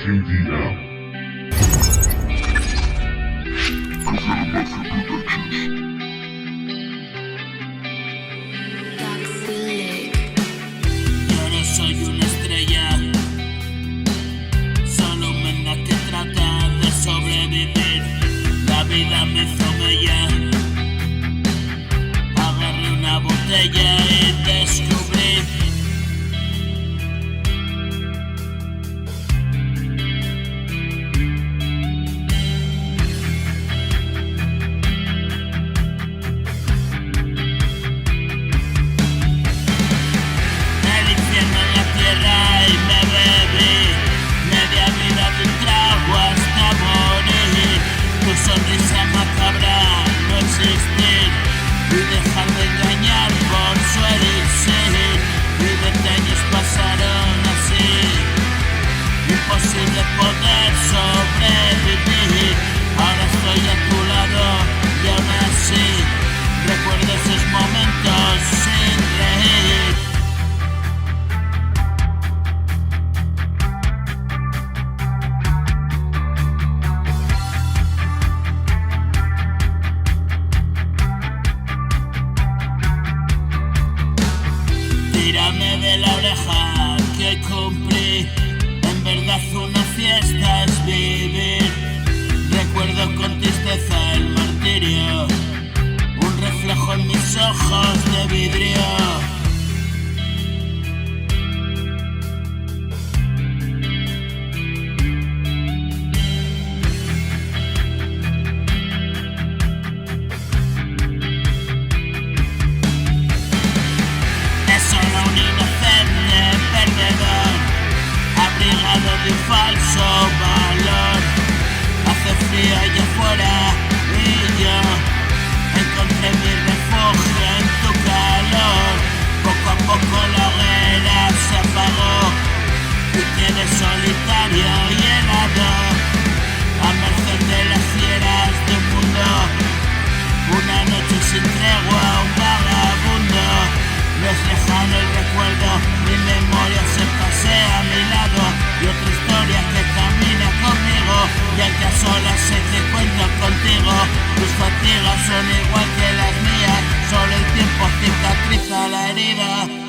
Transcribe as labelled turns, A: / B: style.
A: KDM.
B: Yo no soy una estrella, solo un menda que trata de sobrevivir. La vida me hizo mella, agarré una botella y descubrí y me bebí media vida de un trago hasta morir. Tu sonrisa macabra no existir y dejarme engañar por su elixir. Y 20 años pasaron así, imposible poder sobrevivir. Ahora estoy a tu lado y aún así recuerdo esos momentos sin reír. Tírame de la oreja que cumplí, en verdad una fiesta es vivir. Recuerdo con tristeza el martirio, un reflejo en mis ojos de vidrio. Solo un inocente perdedor, abrigado de un falso valor. Hace frío allá afuera y yo encontré mi refugio en tu calor. Poco a poco la hoguera se apagó y quedé solitario y helado, a merced de las fieras de un mundo. Una noche sin tregua, un vagabundo. No es lejano el recuerdo, mi memoria se pasea a mi lado y otra historia que camina conmigo, ya que a solas sé que cuento contigo. Tus fatigas son igual que las mías, solo el tiempo cicatriza la herida.